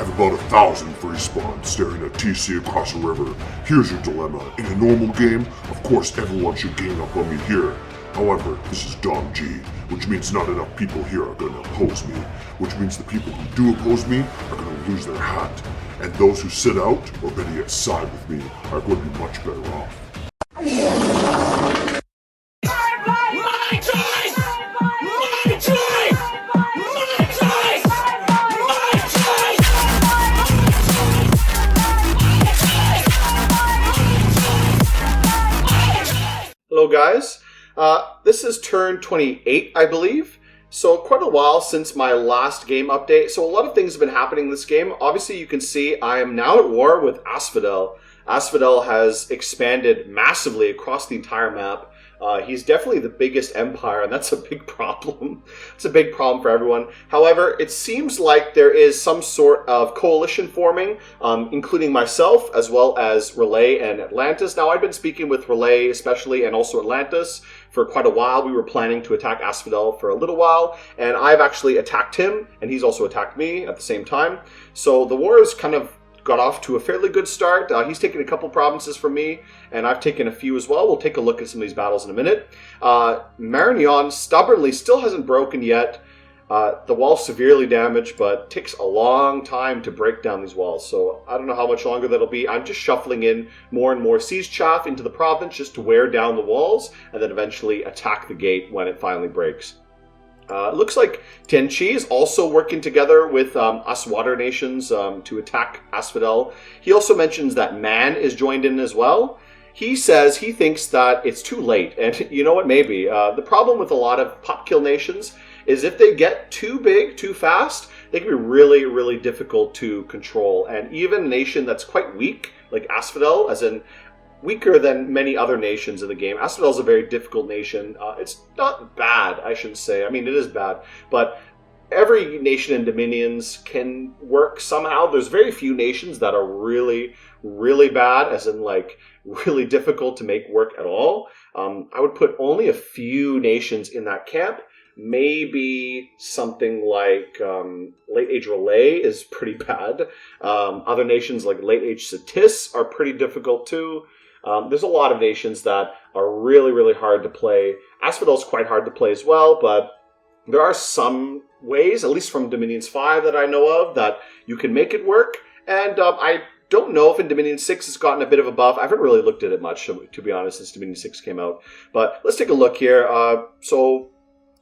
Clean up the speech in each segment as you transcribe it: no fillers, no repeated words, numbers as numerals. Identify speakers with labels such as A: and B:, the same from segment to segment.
A: I have about 1,000 free spawns staring at TC across a river. Here's your dilemma. In a normal game, of course everyone should gang up on me here. However, this is Dom G, which means not enough people here are going to oppose me, which means the people who do oppose me are going to lose their hat, and those who sit out, or better yet side with me, are going to be much better off.
B: Hello guys, this is turn 28 I believe, so quite a while since my last game update, so a lot of things have been happening in this game. Obviously you can see I am now at war with Asphodel. Asphodel has expanded massively across the entire map. He's definitely the biggest empire, and that's a big problem. It's a big problem for everyone. However, it seems like there is some sort of coalition forming, including myself, as well as Relay and Atlantis. Now, I've been speaking with Relay especially, and also Atlantis, for quite a while. We were planning to attack Asphodel for a little while, and I've actually attacked him, and he's also attacked me at the same time. So the war is kind of got off to a fairly good start. He's taken a couple provinces from me, and I've taken a few as well. We'll take a look at some of these battles in a minute. Marignon stubbornly still hasn't broken yet. The wall's severely damaged, but takes a long time to break down these walls. So I don't know how much longer that'll be. I'm just shuffling in more and more siege chaff into the province just to wear down the walls, and then eventually attack the gate when it finally breaks. It looks like Tianqi is also working together with us water nations to attack Asphodel. He also mentions that Man is joined in as well. He says he thinks that it's too late, and you know what, maybe. The problem with a lot of pop kill nations is if they get too big too fast, they can be really, really difficult to control. And even a nation that's quite weak, like Asphodel, as in weaker than many other nations in the game. Asphodel is a very difficult nation. It's not bad, I shouldn't say. I mean, it is bad, but every nation in Dominions can work somehow. There's very few nations that are really, really bad, as in like really difficult to make work at all. I would put only a few nations in that camp. Maybe something like Late Age Relay is pretty bad. Other nations like Late Age Satis are pretty difficult too. There's a lot of nations that are really, really hard to play. Asphodel is quite hard to play as well, but there are some ways, at least from Dominions 5 that I know of, that you can make it work. And I don't know if in Dominion 6 it's gotten a bit of a buff. I haven't really looked at it much, to be honest, since Dominion 6 came out. But let's take a look here. So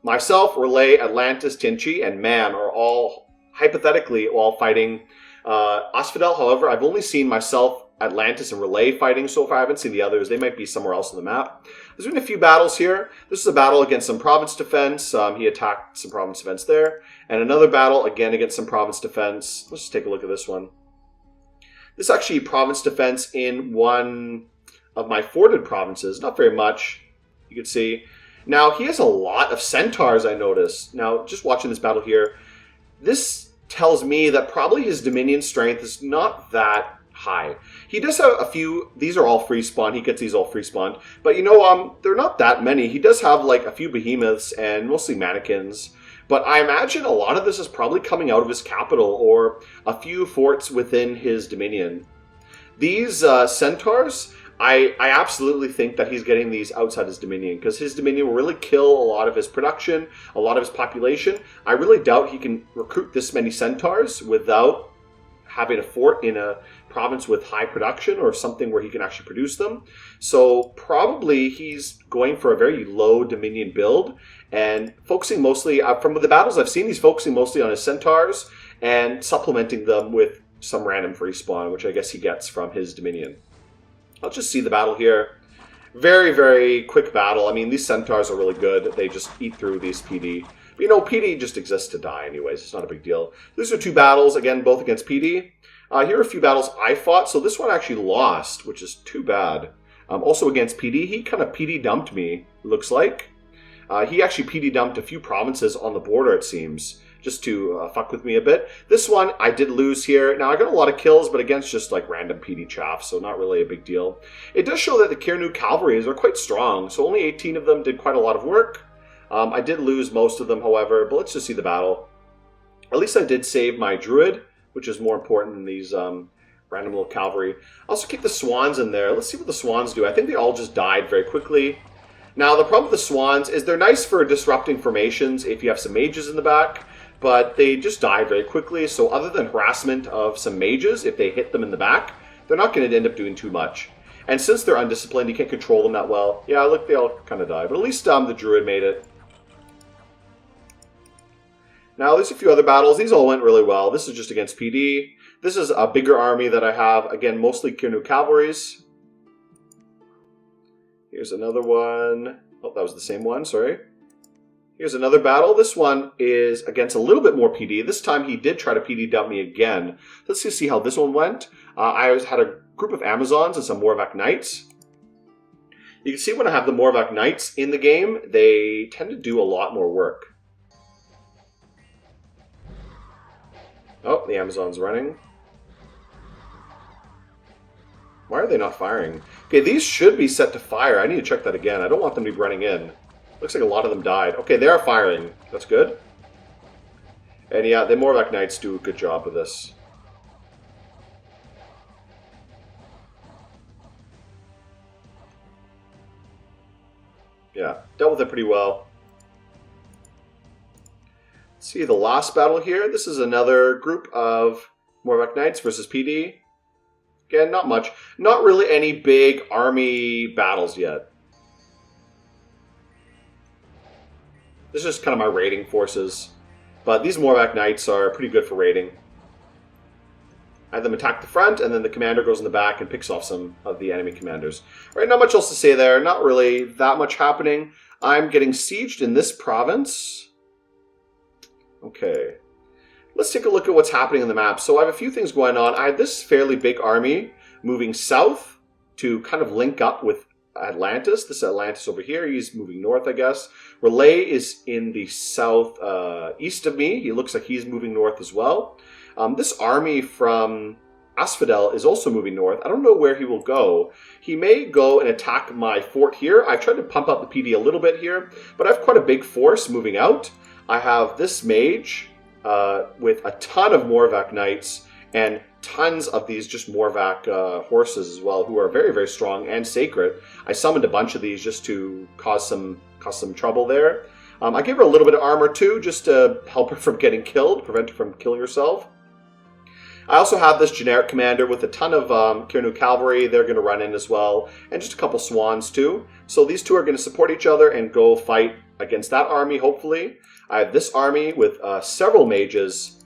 B: myself, Relay, Atlantis, Tianqi, and Man are all, hypothetically, all fighting Asphodel. However, I've only seen myself, Atlantis, and Relay fighting so far. I haven't seen the others. They might be somewhere else on the map. There's been a few battles here. This is a battle against some province defense. He attacked some province defense there. And another battle, again, against some province defense. Let's just take a look at this one. This is actually province defense in one of my forted provinces. Not very much, you can see. Now, he has a lot of centaurs, I notice. Now, just watching this battle here, this tells me that probably his Dominion strength is not that high. He does have a few. These are all free spawn. He gets these all free spawned. But you know, they're not that many. He does have like a few behemoths and mostly mannequins. But I imagine a lot of this is probably coming out of his capital or a few forts within his Dominion. These centaurs, I absolutely think that he's getting these outside his Dominion, because his Dominion will really kill a lot of his production, a lot of his population. I really doubt he can recruit this many centaurs without having a fort in a province with high production or something where he can actually produce them. So probably he's going for a very low Dominion build and focusing mostly, from the battles I've seen, he's focusing mostly on his centaurs and supplementing them with some random free spawn, which I guess he gets from his Dominion. I'll just see the battle here. Very, very quick battle. I mean, these centaurs are really good. They just eat through these PD. But, you know, PD just exists to die anyways. It's not a big deal. These are two battles, again, both against PD. Here are a few battles I fought. So this one actually lost, which is too bad. Also against PD. He kind of PD dumped me, looks like. He actually PD dumped a few provinces on the border, it seems, just to fuck with me a bit. This one, I did lose here. Now, I got a lot of kills, but against just like random PD chaff, so not really a big deal. It does show that the Kirnu cavalries are quite strong, so only 18 of them did quite a lot of work. I did lose most of them, however, but let's just see the battle. At least I did save my druid. which is more important than these random little cavalry. I also keep the swans in there. Let's see what the swans do. I think they all just died very quickly. Now, the problem with the swans is they're nice for disrupting formations if you have some mages in the back, but they just die very quickly. So other than harassment of some mages, if they hit them in the back, they're not going to end up doing too much. And since they're undisciplined, you can't control them that well. Yeah, look, they all kind of die. But at least the druid made it. Now, there's a few other battles. These all went really well. This is just against PD. This is a bigger army that I have. Again, mostly Kirnu cavalries. Here's another one. Oh, that was the same one, sorry. Here's another battle. This one is against a little bit more PD. This time he did try to PD dump me again. Let's just see how this one went. I had a group of Amazons and some Morvac Knights. You can see when I have the Morvac Knights in the game, they tend to do a lot more work. Oh, the Amazon's running. Why are they not firing? Okay, these should be set to fire. I need to check that again. I don't want them to be running in. Looks like a lot of them died. Okay, they are firing. That's good. And yeah, the Morvac Knights do a good job of this. Yeah, dealt with it pretty well. Let's see the last battle here. This is another group of Morvac Knights versus PD. Again, not much. Not really any big army battles yet. This is just kind of my raiding forces. But these Morvac Knights are pretty good for raiding. I have them attack the front, and then the commander goes in the back and picks off some of the enemy commanders. All right, not much else to say there. Not really that much happening. I'm getting sieged in this province. Okay. Let's take a look at what's happening in the map. So I have a few things going on. I have this fairly big army moving south to kind of link up with Atlantis. This is Atlantis over here. He's moving north, I guess. Relay is in the south east of me. He looks like he's moving north as well. This army from Asphodel is also moving north. I don't know where he will go. He may go and attack my fort here. I've tried to pump up the PD a little bit here, but I have quite a big force moving out. I have this mage with a ton of Morvac Knights and tons of these just Morvac horses as well, who are very, very strong and sacred. I summoned a bunch of these just to cause some trouble there. I gave her a little bit of armor too, just to help her from getting killed, prevent her from killing herself. I also have this generic commander with a ton of Kirnu cavalry. They're going to run in as well, and just a couple swans too. So these two are going to support each other and go fight against that army, hopefully. I have this army with several mages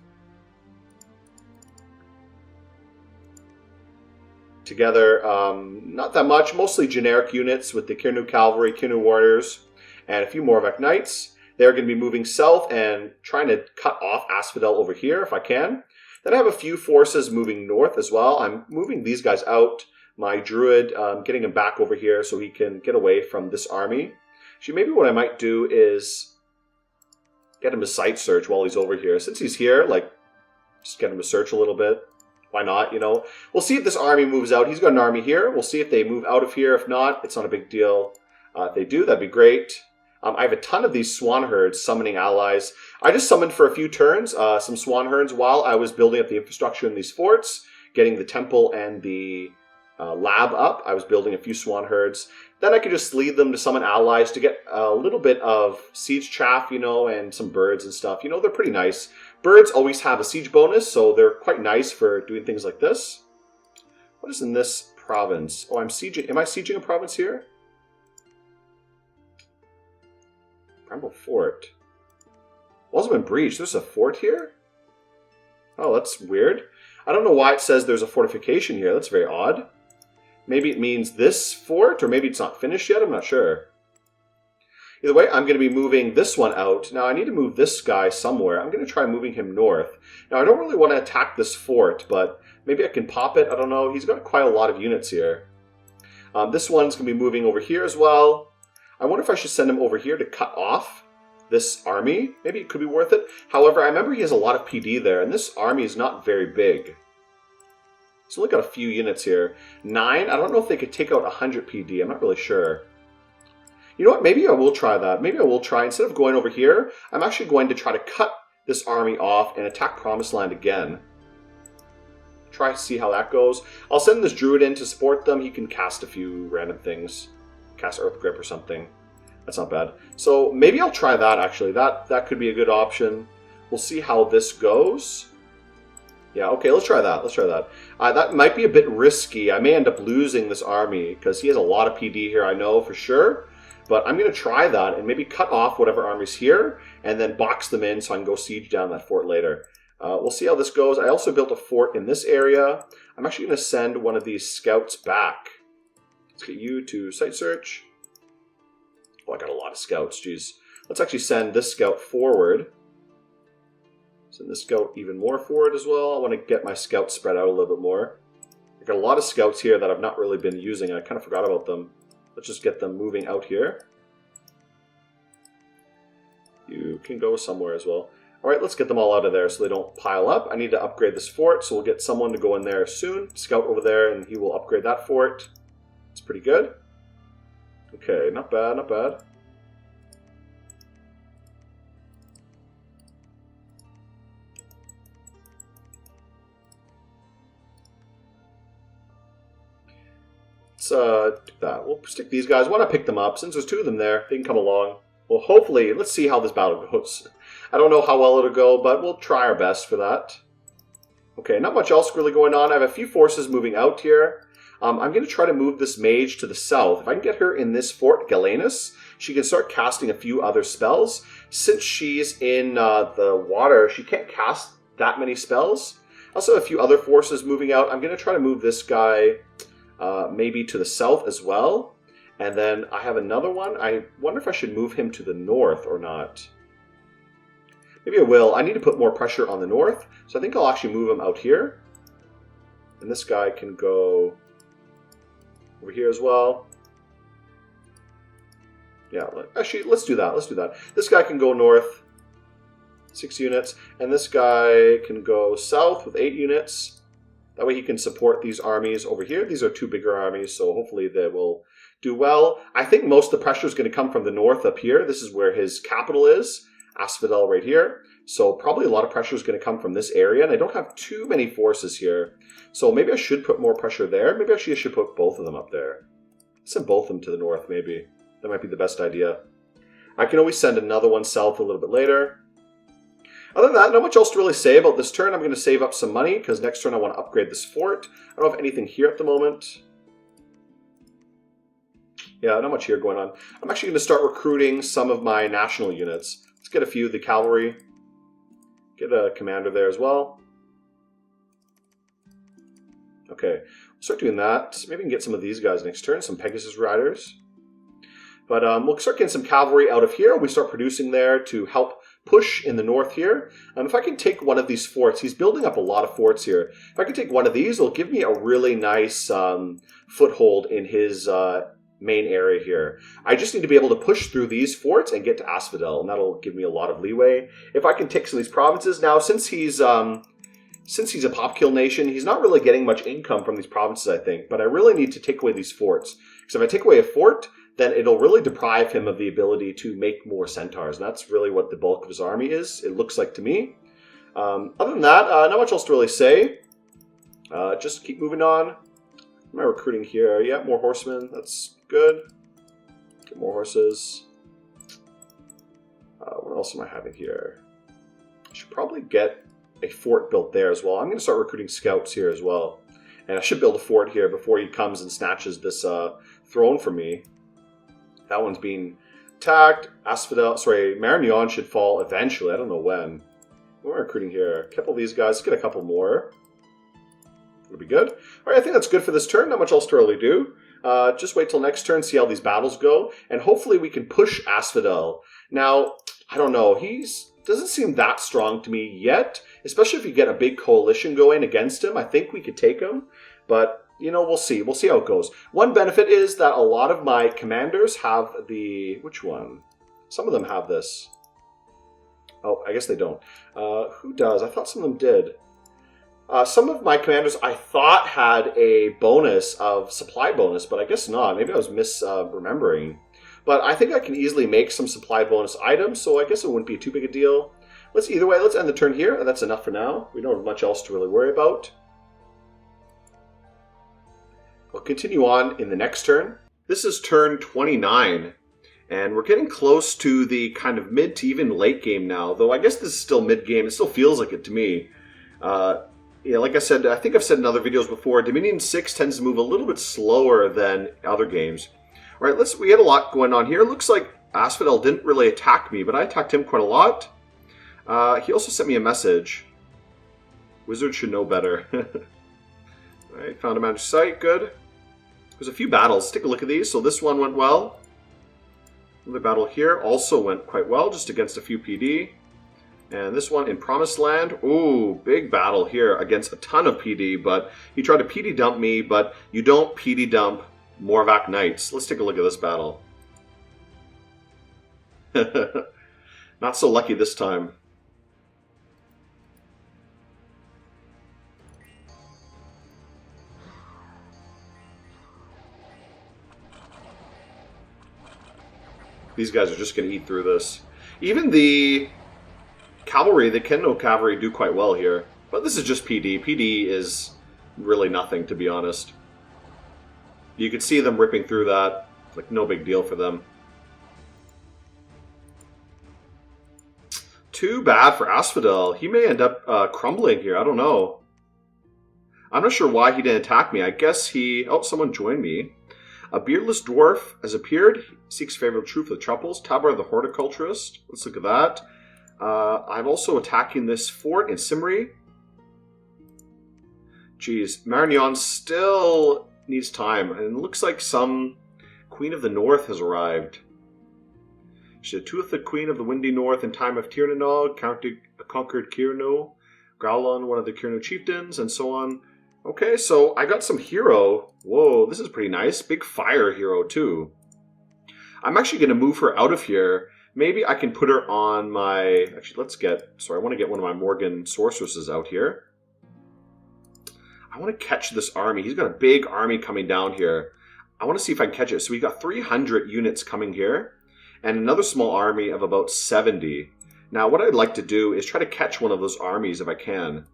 B: together. Not that much, mostly generic units with the Kirnu cavalry, Kirnu warriors, and a few Morvac Knights. They're going to be moving south and trying to cut off Asphodel over here if I can. Then I have a few forces moving north as well. I'm moving these guys out. My druid, getting him back over here so he can get away from this army. Actually, maybe what I might do is get him to sight search while he's over here. Since he's here, like, just get him to search a little bit. Why not, you know? We'll see if this army moves out. He's got an army here. We'll see if they move out of here. If not, it's not a big deal. If they do, that'd be great. I have a ton of these swan herds summoning allies. I just summoned for a few turns some swan herds while I was building up the infrastructure in these forts, getting the temple and the lab up. I was building a few swan herds. Then I could just lead them to summon allies to get a little bit of siege chaff, you know, and some birds and stuff. You know, they're pretty nice. Birds always have a siege bonus, so they're quite nice for doing things like this. What is in this province? Oh, I'm sieging. Am I sieging a province here? Bramble Fort. Walls have been breached. There's a fort here? Oh, that's weird. I don't know why it says there's a fortification here. That's very odd. Maybe it means this fort, or maybe it's not finished yet. I'm not sure. Either way, I'm going to be moving this one out. Now, I need to move this guy somewhere. I'm going to try moving him north. Now, I don't really want to attack this fort, but maybe I can pop it. I don't know. He's got quite a lot of units here. This one's going to be moving over here as well. I wonder if I should send him over here to cut off this army. Maybe it could be worth it. However, I remember he has a lot of PD there, and this army is not very big. He's only got a few units here. 9? I don't know if they could take out 100 PD. I'm not really sure. You know what? Maybe I will try that. Maybe I will try. Instead of going over here, I'm actually going to try to cut this army off and attack Promised Land again. try to see how that goes. I'll send this druid in to support them. He can cast a few random things. Cast Earth Grip or something. That's not bad. So maybe I'll try that, actually. That could be a good option. We'll see how this goes. Yeah, okay, let's try that. Let's try that. That might be a bit risky. I may end up losing this army because he has a lot of PD here, I know for sure. But I'm going to try that and maybe cut off whatever army's here and then box them in so I can go siege down that fort later. We'll see how this goes. I also built a fort in this area. I'm actually going to send one of these scouts back. Let's get you to site search. Oh, I got a lot of scouts, jeez. Let's actually send this scout forward. Send this scout even more forward as well. I want to get my scouts spread out a little bit more. I got a lot of scouts here that I've not really been using. I kind of forgot about them. Let's just get them moving out here. You can go somewhere as well. Alright, let's get them all out of there so they don't pile up. I need to upgrade this fort, so we'll get someone to go in there soon. Scout over there, and he will upgrade that fort. It's pretty good. Okay, not bad, not bad. Let's do that. We'll stick these guys. Why not pick them up? Since there's two of them there, they can come along. Well, hopefully, let's see how this battle goes. I don't know how well it'll go, but we'll try our best for that. Okay, not much else really going on. I have a few forces moving out here. I'm going to try to move this mage to the south. If I can get her in this fort, Galenus, she can start casting a few other spells. Since she's in the water, she can't cast that many spells. I also have a few other forces moving out. I'm going to try to move this guy maybe to the south as well. And then I have another one. I wonder if I should move him to the north or not. Maybe I will. I need to put more pressure on the north. So I think I'll actually move him out here. And this guy can go over here as well. Yeah, actually, let's do that. Let's do that. This guy can go north, 6 units. And this guy can go south with 8 units. That way he can support these armies over here. These are 2 bigger armies, so hopefully they will do well. I think most of the pressure is going to come from the north up here. This is where his capital is, Asphodel right here. So probably a lot of pressure is going to come from this area, and I don't have too many forces here. So maybe I should put more pressure there. Maybe actually I should put both of them up there. Send both of them to the north, maybe. That might be the best idea. I can always send another one south a little bit later. Other than that, not much else to really say about this turn. I'm going to save up some money, because next turn I want to upgrade this fort. I don't have anything here at the moment. Yeah, not much here going on. I'm actually going to start recruiting some of my national units. Let's get a few of the cavalry. Get a commander there as well. Okay, we'll start doing that. Maybe we can get some of these guys next turn, some Pegasus riders. But we'll start getting some cavalry out of here. We start producing there to help push in the north here. If I can take one of these forts, he's building up a lot of forts here. If I can take one of these, it'll give me a really nice foothold in his main area here. I just need to be able to push through these forts and get to Asphodel, and that'll give me a lot of leeway. If I can take some of these provinces now, since he's a pop kill nation, he's not really getting much income from these provinces, I think. But I really need to take away these forts, because if I take away a fort, then it'll really deprive him of the ability to make more centaurs. And that's really what the bulk of his army is, it looks like to me. Other than that, not much else to really say. Just keep moving on. Am I recruiting here? Yeah, more horsemen. That's good. Get more horses. What else am I having here? I should probably get a fort built there as well. I'm going to start recruiting scouts here as well. And I should build a fort here before he comes and snatches this throne from me. That one's being attacked. Asphodel, sorry, Marignon should fall eventually. I don't know when. We're recruiting here. A couple of these guys. Let's get a couple more. It'll be good. All right, I think that's good for this turn. Not much else to really do. Just wait till next turn, see how these battles go, and hopefully we can push Asphodel. Now, I don't know. Doesn't seem that strong to me yet, especially if you get a big coalition going against him. I think we could take him, but you know, we'll see. We'll see how it goes. One benefit is that a lot of my commanders have the... Which one? Some of them have this. Oh, I guess they don't. Who does? I thought some of them did. Some of my commanders I thought had a bonus of supply bonus, but I guess not. Maybe I was misremembering. But I think I can easily make some supply bonus items, so I guess it wouldn't be too big a deal. Either way, let's end the turn here. That's enough for now. We don't have much else to really worry about. We'll continue on in the next turn. This is turn 29, and we're getting close to the kind of mid to even late game now, though I guess this is still mid-game. It still feels like it to me. Yeah, like I said, I think I've said in other videos before, Dominion 6 tends to move a little bit slower than other games. All right, we had a lot going on here. Looks like Asphodel didn't really attack me, but I attacked him quite a lot. He also sent me a message. Wizard should know better. All right, found a magic site, good. There's a few battles. Let's take a look at these. So this one went well. Another battle here also went quite well, just against a few PD. And this one in Promised Land. Ooh, big battle here against a ton of PD, but he tried to PD dump me, but you don't PD dump Morvac Knights. Let's take a look at this battle. Not so lucky this time. These guys are just going to eat through this. Even the cavalry, the Kendo cavalry, do quite well here. But this is just PD. PD is really nothing, to be honest. You could see them ripping through that. Like, no big deal for them. Too bad for Asphodel. He may end up crumbling here. I don't know. I'm not sure why he didn't attack me. I guess he... Oh, someone joined me. A beardless dwarf has appeared. He seeks favorable truth of the troubles. Tabar the horticulturist. Let's look at that. I'm also attacking this fort in Simri. Jeez, Marignon still needs time. And it looks like some Queen of the North has arrived. She tooth the Queen of the Windy North in time of Tirnanog, conquered Kirno, Growlon, one of the Kirno chieftains, and so on. Okay, so I got some hero. Whoa, this is pretty nice. Big fire hero, too. I'm actually going to move her out of here. Maybe I can put her on my... Actually, I want to get one of my Morgan sorceresses out here. I want to catch this army. He's got a big army coming down here. I want to see if I can catch it. So we got 300 units coming here. And another small army of about 70. Now, what I'd like to do is try to catch one of those armies if I can.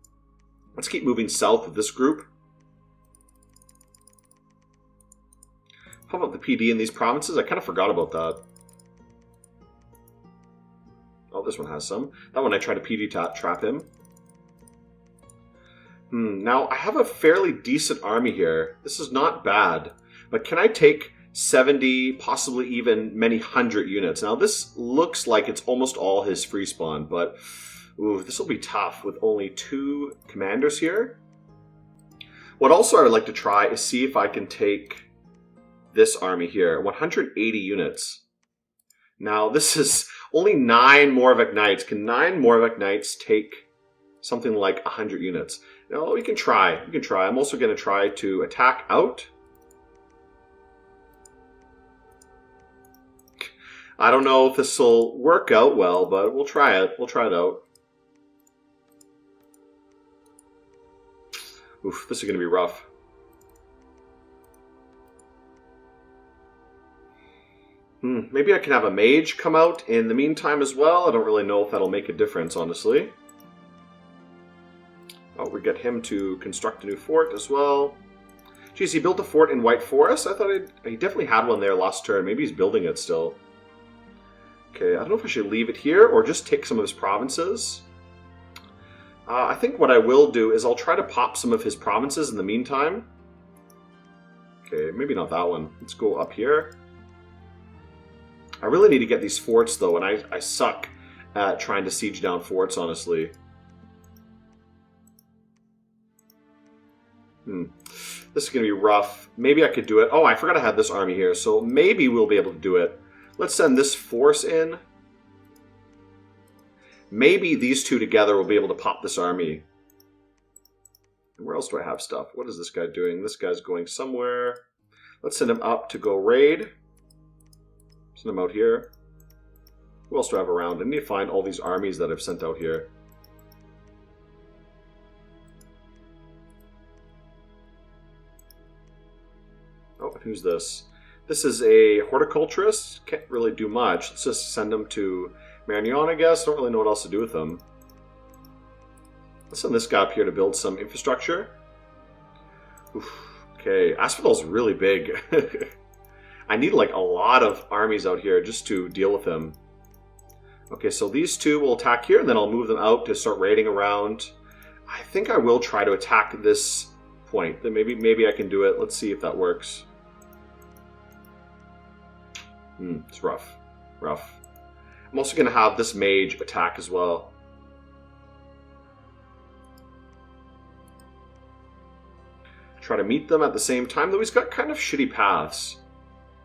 B: Let's keep moving south of this group. How about the PD in these provinces? I kind of forgot about that. Oh, this one has some. That one I tried to PD trap him. Now, I have a fairly decent army here. This is not bad. But can I take 70, possibly even many hundred units? Now, this looks like it's almost all his free spawn, but... Ooh, this will be tough with only 2 commanders here. What also I would like to try is see if I can take this army here. 180 units. Now, this is only 9 Morvac Knights. Can 9 Morvac Knights take something like 100 units? No, we can try. We can try. I'm also going to try to attack out. I don't know if this will work out well, but we'll try it. We'll try it out. Oof, this is going to be rough. Maybe I can have a mage come out in the meantime as well. I don't really know if that'll make a difference, honestly. Oh, we get him to construct a new fort as well. Geez, he built a fort in White Forest? I thought he definitely had one there last turn. Maybe he's building it still. Okay, I don't know if I should leave it here or just take some of his provinces. I think what I will do is I'll try to pop some of his provinces in the meantime. Okay, maybe not that one. Let's go up here. I really need to get these forts, though, and I suck at trying to siege down forts, honestly. This is going to be rough. Maybe I could do it. Oh, I forgot I had this army here, so maybe we'll be able to do it. Let's send this force in. Maybe these two together will be able to pop this army. And where else do I have stuff? What is this guy doing? This guy's going somewhere. Let's send him up to go raid. Send him out here. Who else do I have around? I need to find all these armies that I've sent out here. Oh, and who's this? This is a horticulturist. Can't really do much. Let's just send him to Marignon, I guess. Don't really know what else to do with him. Let's send this guy up here to build some infrastructure. Oof. Okay, Asphodel's really big. I need like a lot of armies out here just to deal with him. Okay, so these two will attack here, and then I'll move them out to start raiding around. I think I will try to attack this point. Then maybe I can do it. Let's see if that works. It's rough. Rough. I'm also going to have this mage attack as well. Try to meet them at the same time, though he's got kind of shitty paths.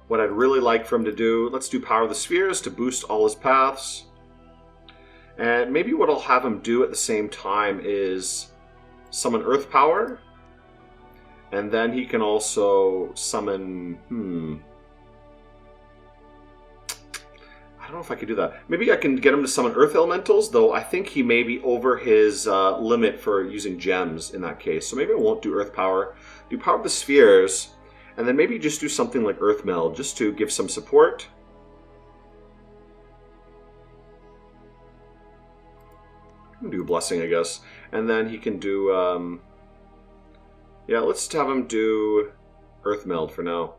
B: What I'd really like for him to do, let's do Power of the Spheres to boost all his paths. And maybe what I'll have him do at the same time is summon Earth Power. And then he can also summon... I don't know if I could do that. Maybe I can get him to summon Earth Elementals, though I think he may be over his limit for using gems in that case. So maybe I won't do Earth Power. Do Power of the Spheres, and then maybe just do something like Earth Meld, just to give some support. I can do Blessing, I guess. And then he can do... yeah, let's have him do Earth Meld for now.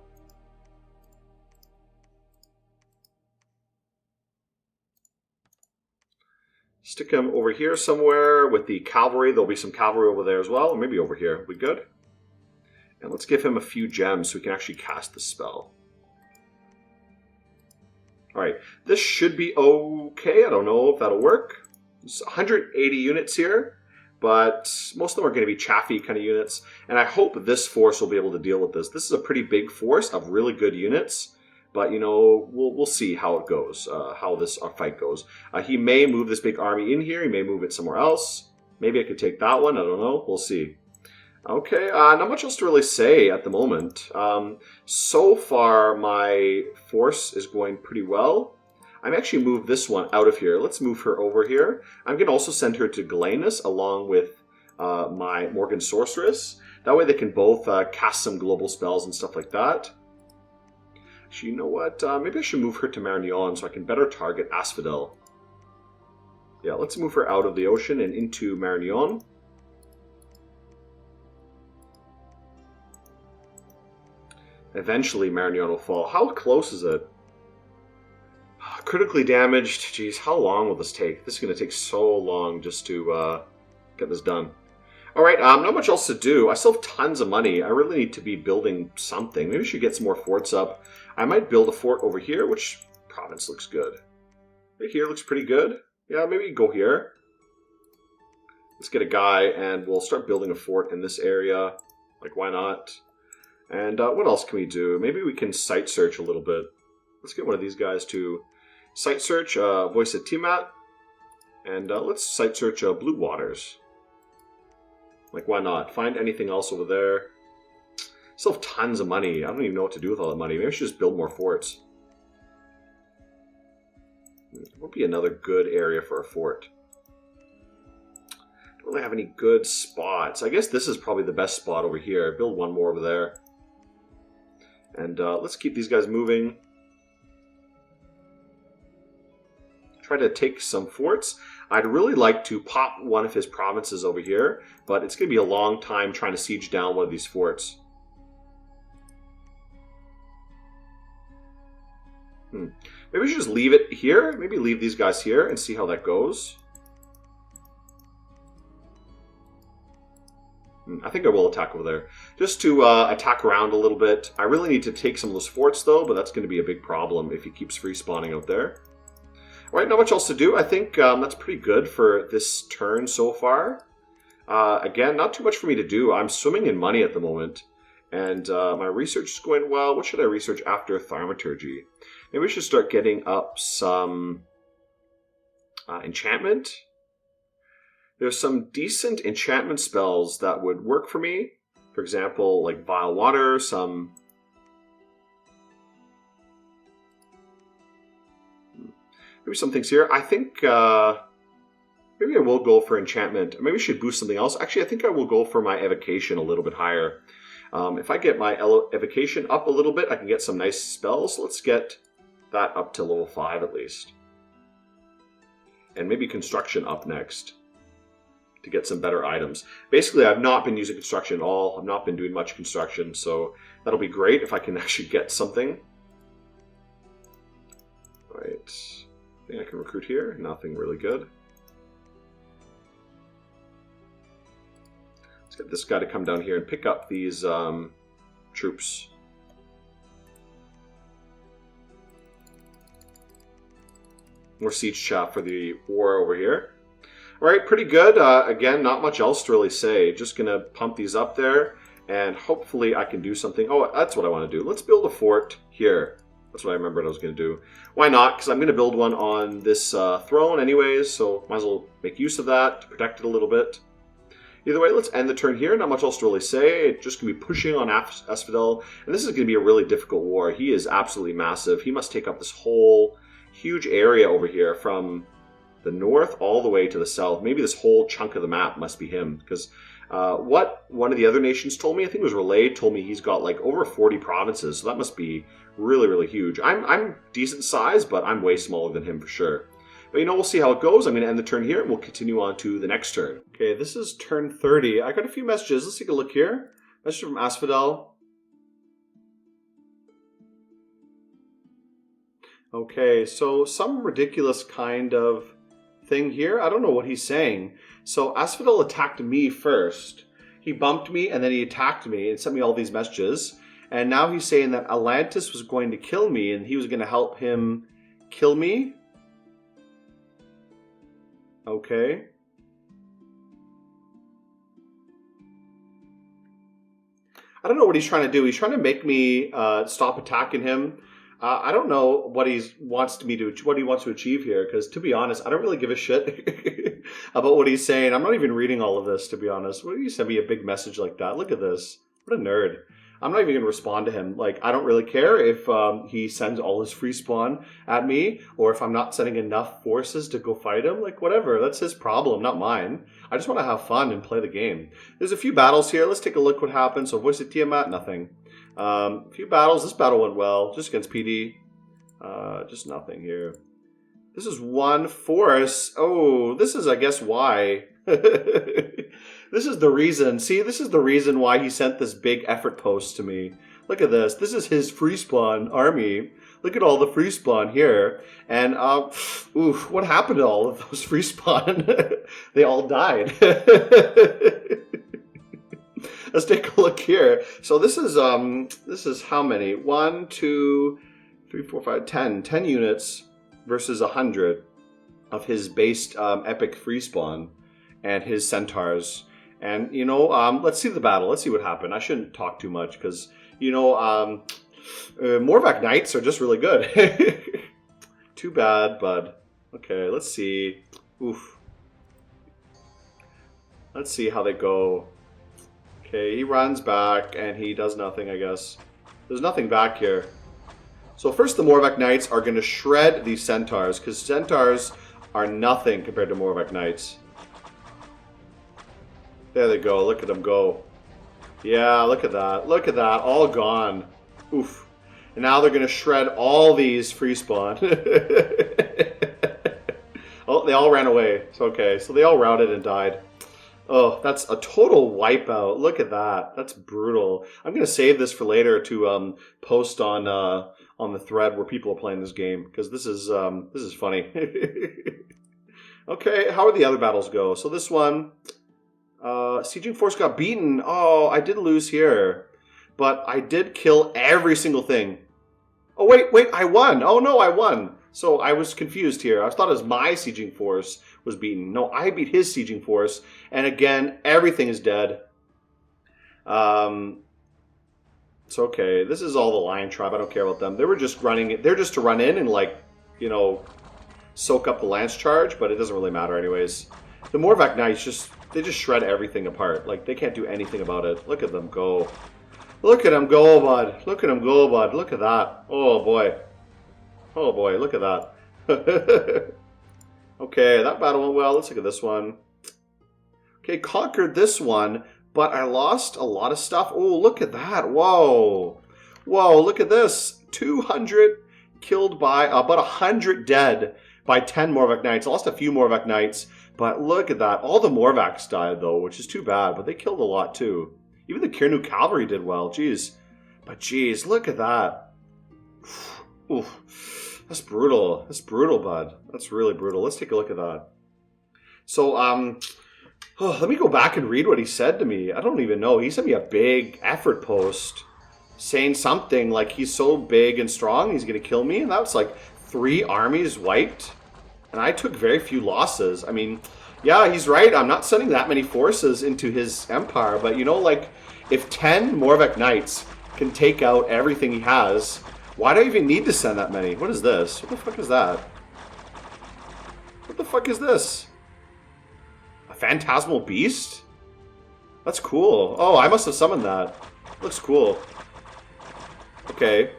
B: Stick him over here somewhere with the cavalry. There'll be some cavalry over there as well, or maybe over here. We good? And let's give him a few gems so we can actually cast the spell. Alright, this should be okay. I don't know if that'll work. It's 180 units here, but most of them are going to be chaffy kind of units. And I hope this force will be able to deal with this. This is a pretty big force of really good units. But, you know, we'll see how it goes, how this fight goes. He may move this big army in here. He may move it somewhere else. Maybe I could take that one. I don't know. We'll see. Okay, not much else to really say at the moment. So far, my force is going pretty well. I'm actually moved this one out of here. Let's move her over here. I'm going to also send her to Galenus along with my Morgan Sorceress. That way they can both cast some global spells and stuff like that. Actually, you know what? Maybe I should move her to Marignon so I can better target Asphodel. Yeah, let's move her out of the ocean and into Marignon. Eventually, Marignon will fall. How close is it? Critically damaged. Jeez, how long will this take? This is going to take so long just to get this done. Alright, not much else to do. I still have tons of money. I really need to be building something. Maybe I should get some more forts up. I might build a fort over here. Which province looks good? Right here looks pretty good. Yeah, maybe go here. Let's get a guy and we'll start building a fort in this area. Like, why not? And what else can we do? Maybe we can site search a little bit. Let's get one of these guys to site search Voice of Tiamat. And let's site search Blue Waters. Like, why not? Find anything else over there. Still have tons of money. I don't even know what to do with all that money. Maybe I should just build more forts. It would be another good area for a fort. Don't really have any good spots. I guess this is probably the best spot over here. Build one more over there. And let's keep these guys moving. Try to take some forts. I'd really like to pop one of his provinces over here, but it's going to be a long time trying to siege down one of these forts. Maybe we should just leave it here. Maybe leave these guys here and see how that goes. I think I will attack over there. Just to attack around a little bit. I really need to take some of those forts though, but that's going to be a big problem if he keeps free spawning out there. Alright, not much else to do. I think that's pretty good for this turn so far. Again, not too much for me to do. I'm swimming in money at the moment. And my research is going well. What should I research after Thaumaturgy? Maybe we should start getting up some enchantment. There's some decent enchantment spells that would work for me. For example, like Vile Water, some... Maybe some things here. I think maybe I will go for enchantment. Maybe I should boost something else. Actually, I think I will go for my evocation a little bit higher. If I get my evocation up a little bit, I can get some nice spells. Let's get that up to level 5 at least. And maybe construction up next. to get some better items. Basically, I've not been using construction at all. I've not been doing much construction, so that'll be great if I can actually get something. Right. I think I can recruit here. Nothing really good. Let's get this guy to come down here and pick up these troops. More siege chaff for the war over here. Alright, pretty good. Again, not much else to really say. Just going to pump these up there, and hopefully I can do something. Oh, that's what I want to do. Let's build a fort here. That's what I remembered I was going to do. Why not? Because I'm going to build one on this throne anyways, so might as well make use of that to protect it a little bit. Either way, let's end the turn here. Not much else to really say. It's just going to be pushing on Asphodel, and this is going to be a really difficult war. He is absolutely massive. He must take up this whole huge area over here from the north all the way to the south. Maybe this whole chunk of the map must be him, because what one of the other nations told me, I think it was Relayed, told me he's got like over 40 provinces, so that must be really, really huge. I'm decent size, but I'm way smaller than him for sure. But you know, we'll see how it goes. I'm going to end the turn here, and we'll continue on to the next turn. Okay, this is turn 30. I got a few messages. Let's take a look here. Message from Asphodel. Okay, so some ridiculous kind of thing here. I don't know what he's saying. So Asphodel attacked me first. He bumped me, and then he attacked me and sent me all these messages. And now he's saying that Atlantis was going to kill me, and he was going to help him kill me. Okay. I don't know what he's trying to do. He's trying to make me stop attacking him. I don't know what he wants to achieve here, because to be honest, I don't really give a shit about what he's saying. I'm not even reading all of this, to be honest. What do you send me a big message like that? Look at this. What a nerd. I'm not even going to respond to him. Like, I don't really care if he sends all his free spawn at me, or if I'm not sending enough forces to go fight him. Like, whatever. That's his problem, not mine. I just want to have fun and play the game. There's a few battles here. Let's take a look what happened. So, Voice of Tiamat, nothing. A few battles. This battle went well. Just against PD. Just nothing here. This is one force. Oh, this is, I guess, why. This is the reason. See, this is the reason why he sent this big effort post to me. Look at this. This is his free spawn army. Look at all the free spawn here. And, oof, what happened to all of those free spawn? They all died. Let's take a look here. So this is how many? 1, 2, 3, 4, 5, 10. 10 units versus 100 of his based epic free spawn and his centaurs. And, you know, let's see the battle. Let's see what happened. I shouldn't talk too much because, you know, Morvac Knights are just really good. Too bad, bud. Okay, let's see. Oof. Let's see how they go. Okay, he runs back and he does nothing, I guess. There's nothing back here. So first the Morvac Knights are going to shred these centaurs, because centaurs are nothing compared to Morvac Knights. There they go. Look at them go. Yeah, look at that. Look at that. All gone. Oof. And now they're going to shred all these free spawn. Oh, they all ran away. It's okay. So they all routed and died. Oh, that's a total wipeout. Look at that. That's brutal. I'm going to save this for later to post on the thread where people are playing this game, because this is funny. Okay, how did the other battles go? So this one, Sieging Force got beaten. Oh, I did lose here, but I did kill every single thing. Oh, wait, I won. Oh, no, I won. So I was confused here. I thought it was my Sieging Force was beaten. No, I beat his Sieging Force, and again, everything is dead. It's okay. This is all the Lion Tribe. I don't care about them. They were just running it. They're just to run in and, like, you know, soak up the Lance Charge, but it doesn't really matter anyways. The Morvac Knights they just shred everything apart. Like, they can't do anything about it. Look at them go. Look at them go, bud. Look at them go, bud. Look at that. Oh, boy. Oh, boy. Look at that. Okay, that battle went well. Let's look at this one. Okay, conquered this one, but I lost a lot of stuff. Oh, look at that. Whoa. Whoa, look at this. 200 killed by, about 100 dead by 10 Morvac Knights. I lost a few Morvac Knights, But look at that. All the Morvacs died, though, which is too bad. But they killed a lot, too. Even the Kirnu Cavalry did well. Jeez. But jeez, look at that. Oof. That's brutal. That's brutal, bud. That's really brutal. Let's take a look at that. So, let me go back and read what he said to me. I don't even know. He sent me a big effort post saying something like he's so big and strong, he's going to kill me. And that was like 3 armies wiped. And I took very few losses. I mean, yeah, he's right. I'm not sending that many forces into his empire. But, you know, like, if 10 Morvac Knights can take out everything he has, why do I even need to send that many? What is this? What the fuck is that? What the fuck is this? A phantasmal beast? That's cool. Oh, I must have summoned that. Looks cool. Okay.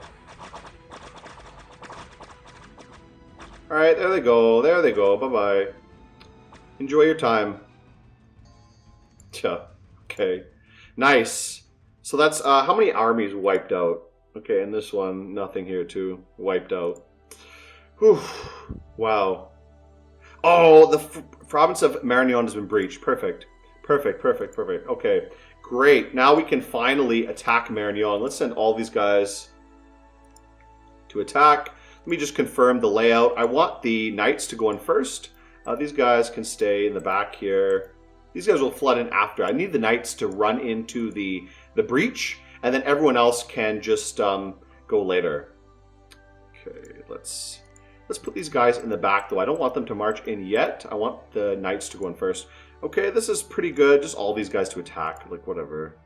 B: Alright, there they go. There they go. Bye-bye. Enjoy your time. Yeah. Okay. Nice. So that's, how many armies wiped out? Okay, and this one, nothing here too. Wiped out. Whew. Wow. Oh, the province of Marignon has been breached. Perfect. Perfect, perfect, perfect. Okay, great. Now we can finally attack Marignon. Let's send all these guys to attack. Let me just confirm the layout. I want the knights to go in first. These guys can stay in the back here. These guys will flood in after. I need the knights to run into the breach, and then everyone else can just go later. Okay, let's put these guys in the back, though. I don't want them to march in yet. I want the knights to go in first. Okay, this is pretty good. Just all these guys to attack. Like, whatever.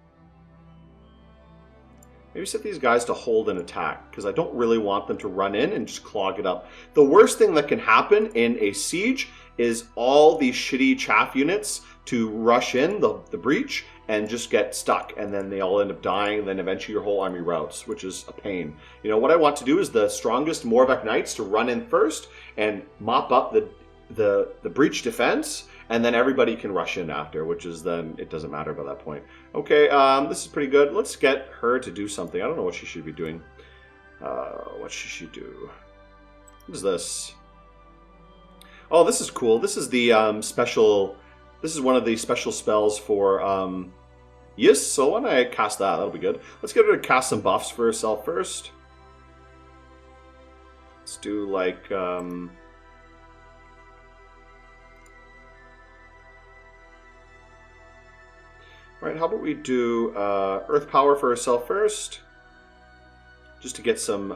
B: Maybe set these guys to hold and attack, because I don't really want them to run in and just clog it up. The worst thing that can happen in a siege is all these shitty chaff units to rush in the breach and just get stuck, and then they all end up dying, and then eventually your whole army routs, which is a pain. You know, what I want to do is the strongest Morvac Knights to run in first and mop up the breach defense, and then everybody can rush in after, which is then, it doesn't matter by that point. Okay, this is pretty good. Let's get her to do something. I don't know what she should be doing. What should she do? What is this? Oh, this is cool. This is the special... This is one of the special spells for Yes, so why don't I cast that? That'll be good. Let's get her to cast some buffs for herself first. Let's do like... Right, how about we do Earth Power for herself first? Just to get some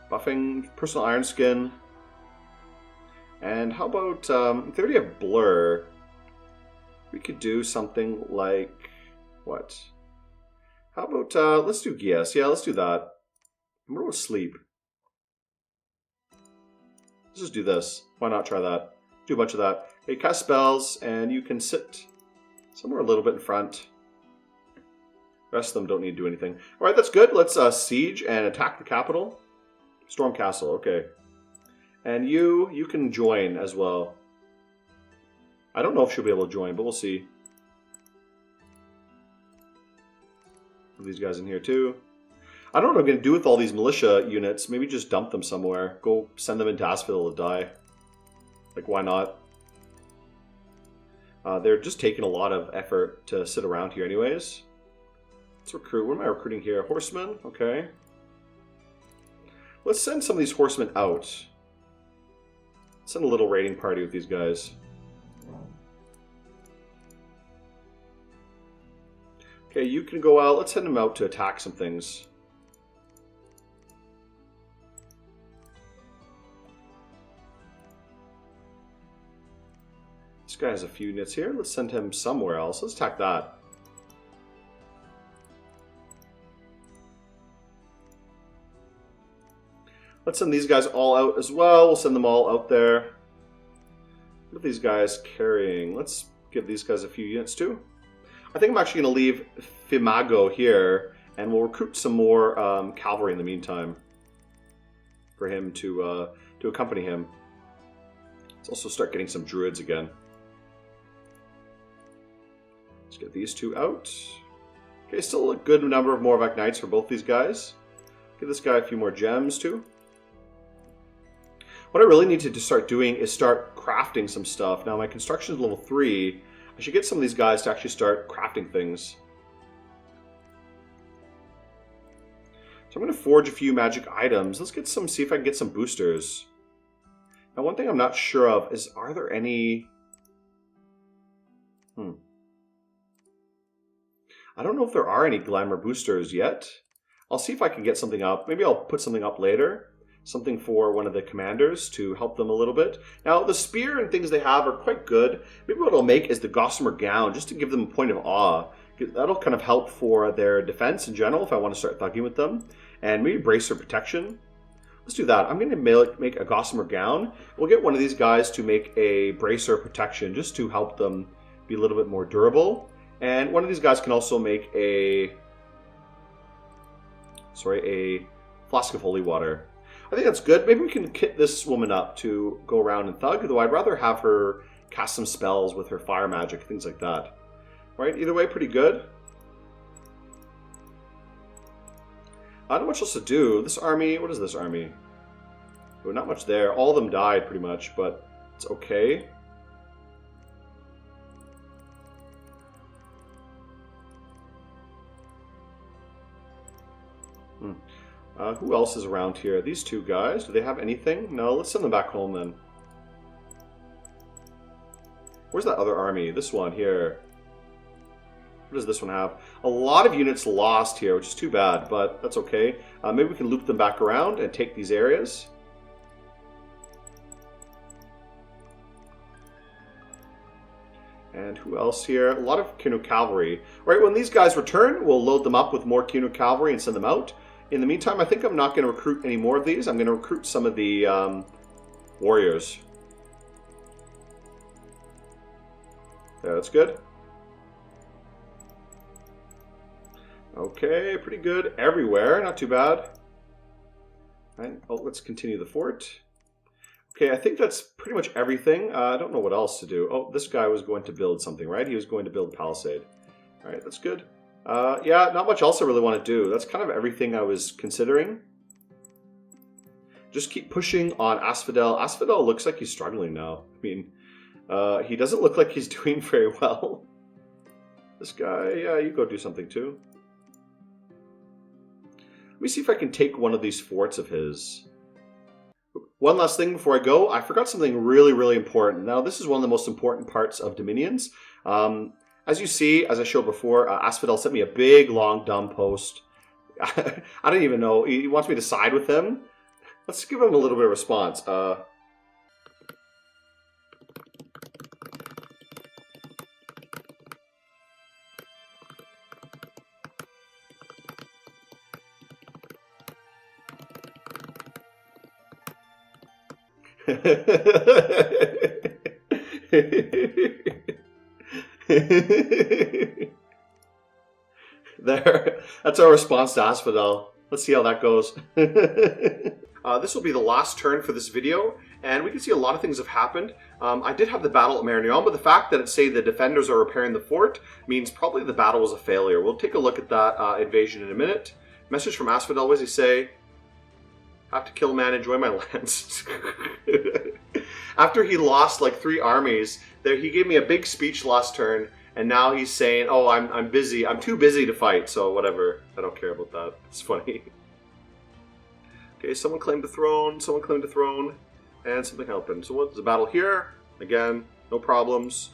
B: buffing, Personal Iron Skin. And how about, if they already have Blur, we could do something like, what? How about, let's do Gies. Yeah, let's do that. I'm going to sleep. Let's just do this. Why not try that? Do a bunch of that. Okay, cast spells, and you can sit somewhere a little bit in front. The rest of them don't need to do anything. All right, that's good. Let's siege and attack the capital. Storm Castle, okay. And you can join as well. I don't know if she'll be able to join, but we'll see. Put these guys in here too. I don't know what I'm going to do with all these militia units. Maybe just dump them somewhere. Go send them into Asphodel to die. Like, why not? They're just taking a lot of effort to sit around here anyways. Let's recruit. What am I recruiting here? Horsemen? Okay. Let's send some of these horsemen out. Send a little raiding party with these guys. Okay, you can go out. Let's send them out to attack some things. This guy has a few units here. Let's send him somewhere else. Let's attack that. Let's send these guys all out as well. We'll send them all out there. What are these guys carrying? Let's give these guys a few units too. I think I'm actually going to leave Fimago here, and we'll recruit some more cavalry in the meantime for him to accompany him. Let's also start getting some druids again. Let's get these two out. Okay, still a good number of Morvac Knights for both these guys. Give this guy a few more gems too. What I really need to start doing is start crafting some stuff. Now my construction is level 3. I should get some of these guys to actually start crafting things. So I'm going to forge a few magic items. Let's get some, see if I can get some boosters. Now one thing I'm not sure of is, are there any... I don't know if there are any glamour boosters yet. I'll see if I can get something up. Maybe I'll put something up later. Something for one of the commanders to help them a little bit. Now, the spear and things they have are quite good. Maybe what I'll make is the gossamer gown, just to give them a point of awe. That'll kind of help for their defense in general if I want to start thugging with them. And maybe bracer protection. Let's do that. I'm going to make a gossamer gown. We'll get one of these guys to make a bracer protection, just to help them be a little bit more durable. And one of these guys can also make a flask of holy water. I think that's good. Maybe we can kit this woman up to go around and thug, though I'd rather have her cast some spells with her fire magic, things like that. Right? Either way, pretty good. Not much else to do. This army, what is this army? Oh, not much there. All of them died pretty much, but it's okay. Who else is around here? These two guys. Do they have anything? No, let's send them back home then. Where's that other army? This one here. What does this one have? A lot of units lost here, which is too bad, but that's okay. Maybe we can loop them back around and take these areas. And who else here? A lot of Kinu cavalry. Right, when these guys return, we'll load them up with more Kinu cavalry and send them out. In the meantime, I think I'm not going to recruit any more of these. I'm going to recruit some of the warriors. Yeah, that's good. Okay, pretty good everywhere. Not too bad. Right. Oh, let's continue the fort. Okay, I think that's pretty much everything. I don't know what else to do. Oh, this guy was going to build something, right? He was going to build a palisade. All right, that's good. Yeah, not much else I really want to do. That's kind of everything I was considering. Just keep pushing on Asphodel. Asphodel looks like he's struggling now. I mean, he doesn't look like he's doing very well. This guy, yeah, you go do something too. Let me see if I can take one of these forts of his. One last thing before I go. I forgot something really, really important. Now, this is one of the most important parts of Dominions. As you see, as I showed before, Asphodel sent me a big, long, dumb post. I don't even know. He wants me to side with him. Let's give him a little bit of response. There, that's our response to Asphodel. Let's see how that goes. This will be the last turn for this video, and we can see a lot of things have happened. I did have the battle at Marignan, but the fact that it say the defenders are repairing the fort means probably the battle was a failure. We'll take a look at that invasion in a minute. Message from Asphodel, what does he say? Have to kill man, enjoy my lands. After he lost like 3 armies, there he gave me a big speech last turn, and now he's saying, "Oh, I'm busy. I'm too busy to fight, so whatever. I don't care about that." It's funny. Okay, someone claimed the throne. Someone claimed the throne, and something happened. So what's the battle here? Again, no problems.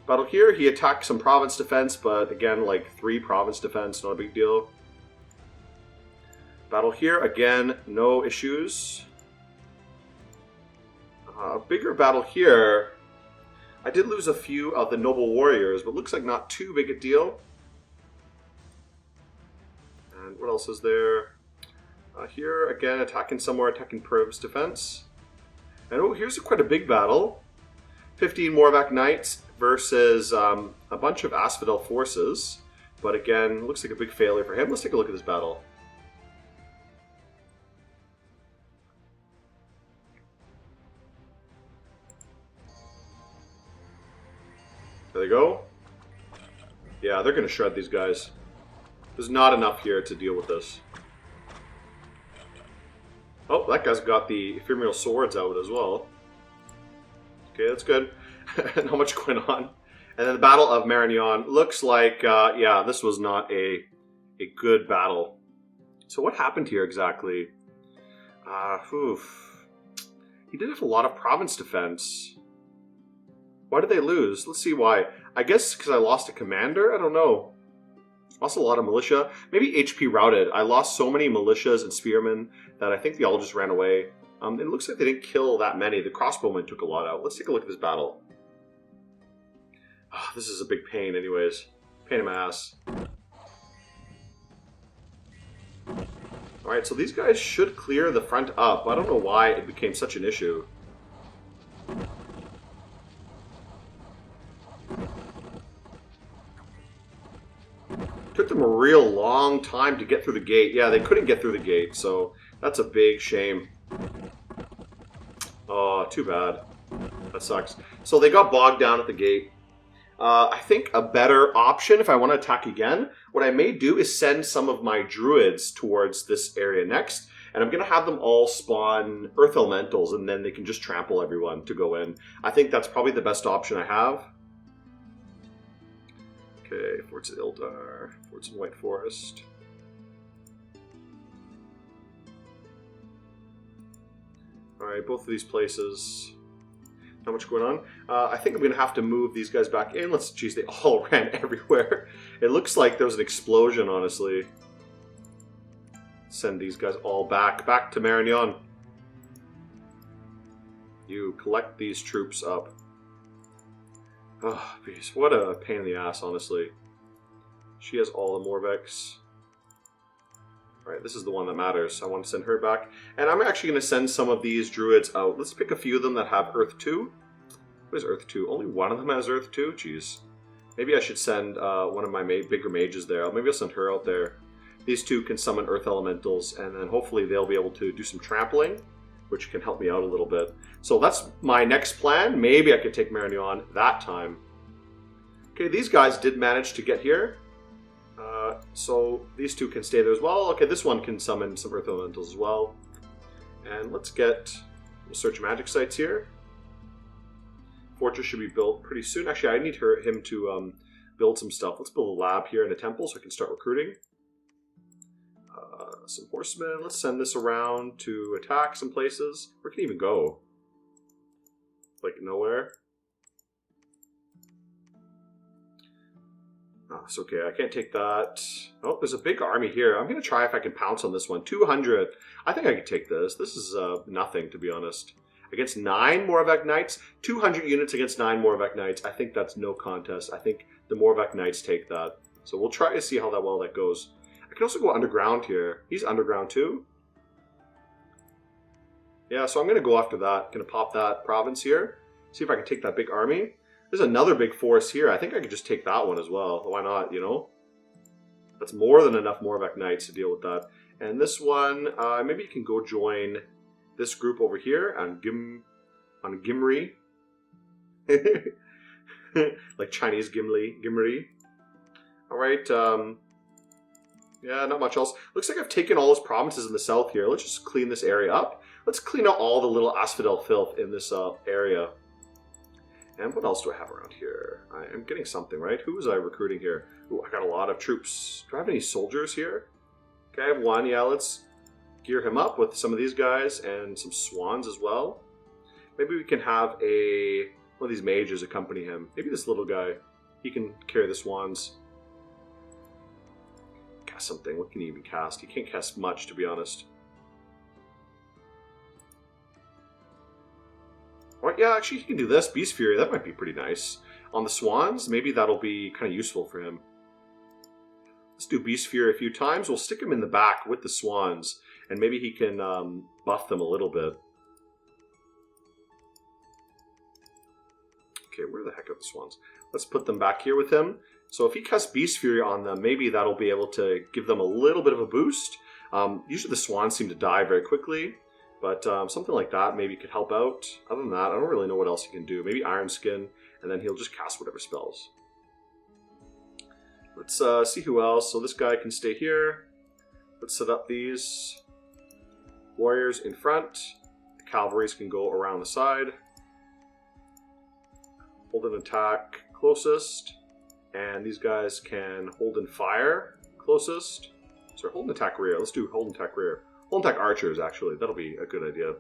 B: Battle here, he attacked some province defense, but again, like 3 province defense, not a big deal. Battle here, again, no issues. Bigger battle here. I did lose a few of the noble warriors, but looks like not too big a deal. And what else is there? Here, again, attacking somewhere, attacking Priv's defense. And oh, here's quite a big battle. 15 Morvac Knights versus a bunch of Asphodel forces. But again, looks like a big failure for him. Let's take a look at this battle. There they go. Yeah, they're going to shred these guys. There's not enough here to deal with this. Oh, that guy's got the ephemeral swords out as well. Okay, that's good. Not much going on. And then the Battle of Marignan looks like, yeah, this was not a good battle. So what happened here exactly? He did have a lot of province defense. Why did they lose? Let's see why. I guess because I lost a commander? I don't know. Lost a lot of militia. Maybe HP routed. I lost so many militias and spearmen that I think they all just ran away. It looks like they didn't kill that many. The crossbowmen took a lot out. Let's take a look at this battle. Oh, this is a big pain anyways. Pain in my ass. Alright, so these guys should clear the front up. I don't know why it became such an issue. Took them a real long time to get through the gate. Yeah, they couldn't get through the gate, so that's a big shame. Oh, too bad. That sucks. So they got bogged down at the gate. I think a better option, if I want to attack again, what I may do is send some of my druids towards this area next, and I'm going to have them all spawn earth elementals, and then they can just trample everyone to go in. I think that's probably the best option I have. Okay, Forts of Ildar, Forts in White Forest. Alright, both of these places. Not much going on. I think I'm going to have to move these guys back in. Geez, they all ran everywhere. It looks like there was an explosion, honestly. Send these guys all back to Marignan. You collect these troops up. Oh, geez, what a pain in the ass, honestly. She has all the Morvex. Alright, this is the one that matters. I want to send her back. And I'm actually going to send some of these druids out. Let's pick a few of them that have Earth 2. What is Earth 2? Only one of them has Earth 2? Jeez. Maybe I should send one of my bigger mages there. Maybe I'll send her out there. These two can summon Earth Elementals, and then hopefully they'll be able to do some trampling, which can help me out a little bit. So that's my next plan. Maybe I could take Marignan that time. Okay, these guys did manage to get here. So these two can stay there as well. Okay, this one can summon some Earth Elementals as well. And we'll search magic sites here. Fortress should be built pretty soon. Actually, I need him to build some stuff. Let's build a lab here in a temple so I can start recruiting. Some horsemen. Let's send this around to attack some places. Where can he even go? Like nowhere. Oh, it's okay. I can't take that. Oh, there's a big army here. I'm going to try if I can pounce on this one. 200. I think I can take this. This is nothing, to be honest. Against 9 Moravec Knights, 200 units against 9 Moravec Knights. I think that's no contest. I think the Moravec Knights take that. So we'll try to see how well that goes. I can also go underground here. He's underground too. Yeah, so I'm going to go after that. Going to pop that province here. See if I can take that big army. There's another big force here. I think I could just take that one as well. Why not, you know? That's more than enough Moravec Knights to deal with that. And this one, maybe you can go join this group over here on Gimri. Like Chinese Gimri. Alright, yeah, not much else. Looks like I've taken all those provinces in the south here. Let's just clean this area up. Let's clean out all the little Asphodel filth in this area. And what else do I have around here? I am getting something, right? Who was I recruiting here? Ooh, I got a lot of troops. Do I have any soldiers here? Okay, I have one. Yeah, let's gear him up with some of these guys and some swans as well. Maybe we can have one of these mages accompany him. Maybe this little guy. He can carry the swans. Cast something. What can he even cast? He can't cast much, to be honest. Or, yeah, actually, he can do this. Beast Fury, that might be pretty nice. On the swans, maybe that'll be kind of useful for him. Let's do Beast Fury a few times. We'll stick him in the back with the swans, and maybe he can buff them a little bit. Okay, where the heck are the swans? Let's put them back here with him. So if he casts Beast Fury on them, maybe that'll be able to give them a little bit of a boost. Usually the swans seem to die very quickly. But something like that maybe could help out. Other than that, I don't really know what else he can do. Maybe Iron Skin, and then he'll just cast whatever spells. Let's see who else. So this guy can stay here. Let's set up these warriors in front. The cavalries can go around the side. hold and attack closest. And these guys can hold and fire closest. So hold and attack rear. Let's do hold and attack rear. Hold and attack archers, actually. That'll be a good idea.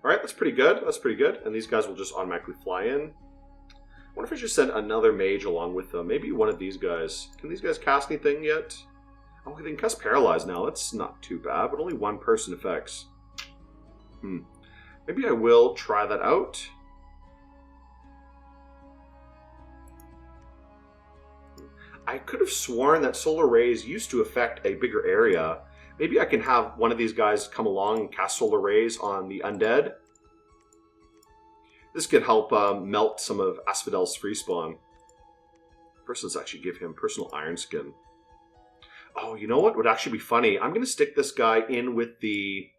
B: Alright, that's pretty good. That's pretty good. And these guys will just automatically fly in. I wonder if I should send another mage along with them. Maybe one of these guys. Can these guys cast anything yet? Oh, they can cast Paralyze now. That's not too bad, but only one person effects. Maybe I will try that out. I could have sworn that solar rays used to affect a bigger area. Maybe I can have one of these guys come along and cast solar rays on the undead. This could help melt some of Asphodel's free spawn. First, let's actually give him personal iron skin. Oh, you know what would actually be funny? I'm going to stick this guy in with the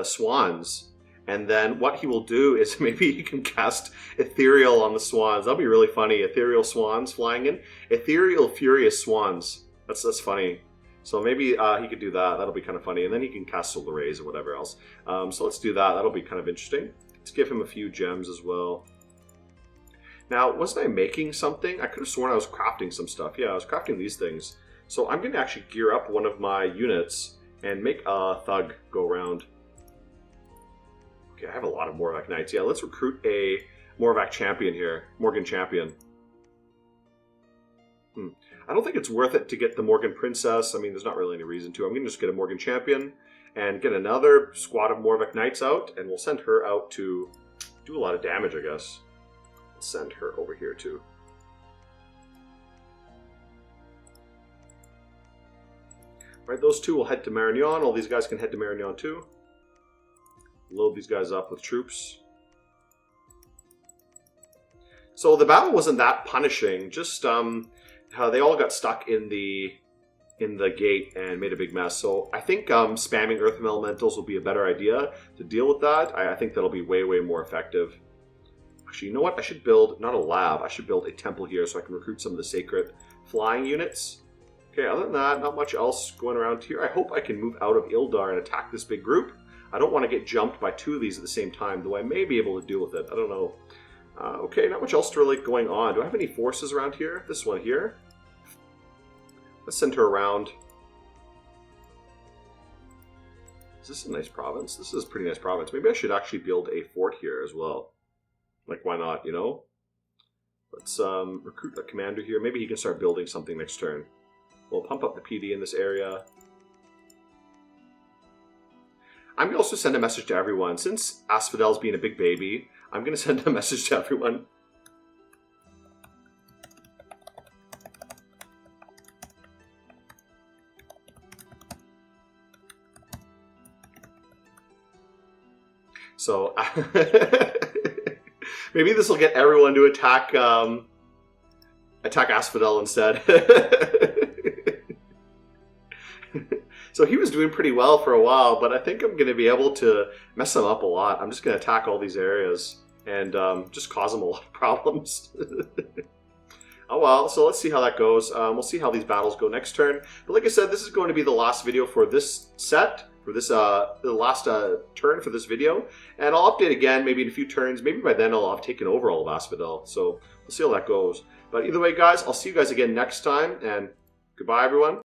B: swans. And then what he will do is maybe he can cast Ethereal on the swans. That'll be really funny. Ethereal swans flying in. Ethereal Furious Swans. That's funny. So maybe he could do that. That'll be kind of funny. And then he can cast solar rays or whatever else. So let's do that. That'll be kind of interesting. Let's give him a few gems as well. Now, wasn't I making something? I could have sworn I was crafting some stuff. Yeah, I was crafting these things. So I'm going to actually gear up one of my units and make a thug go around. Okay, I have a lot of Morvac Knights. Yeah, let's recruit a Morvac champion here. Morgan champion. I don't think it's worth it to get the Morgan princess. I mean, there's not really any reason to. I'm going to just get a Morgan champion and get another squad of Morvac Knights out, and we'll send her out to do a lot of damage, I guess. Let's send her over here too. Right, those two will head to Marignan. All these guys can head to Marignan too. Load these guys up with troops. So the battle wasn't that punishing. Just they all got stuck in the gate and made a big mess. So I think spamming Earth Elementals will be a better idea to deal with that. I think that'll be way more effective. Actually, you know what? I should build not a lab. I should build a temple here so I can recruit some of the sacred flying units. Okay, other than that, not much else going around here. I hope I can move out of Ildar and attack this big group. I don't want to get jumped by two of these at the same time, though I may be able to deal with it. I don't know. Okay, not much else really going on. Do I have any forces around here? This one here. Let's send her around. Is this a nice province? This is a pretty nice province. Maybe I should actually build a fort here as well. Like, why not, you know? Let's recruit a commander here. Maybe he can start building something next turn. We'll pump up the PD in this area. I'm going to also send a message to everyone. Since Asphodel's being a big baby, I'm going to send a message to everyone. So, maybe this will get everyone to attack Asphodel instead. So he was doing pretty well for a while, but I think I'm going to be able to mess him up a lot. I'm just going to attack all these areas and just cause him a lot of problems. Oh well, so let's see how that goes. We'll see how these battles go next turn. But like I said, this is going to be the last video for this set, for this the last turn for this video. And I'll update again maybe in a few turns. Maybe by then I'll have taken over all of Asphodel. So we'll see how that goes. But either way, guys, I'll see you guys again next time. And goodbye, everyone.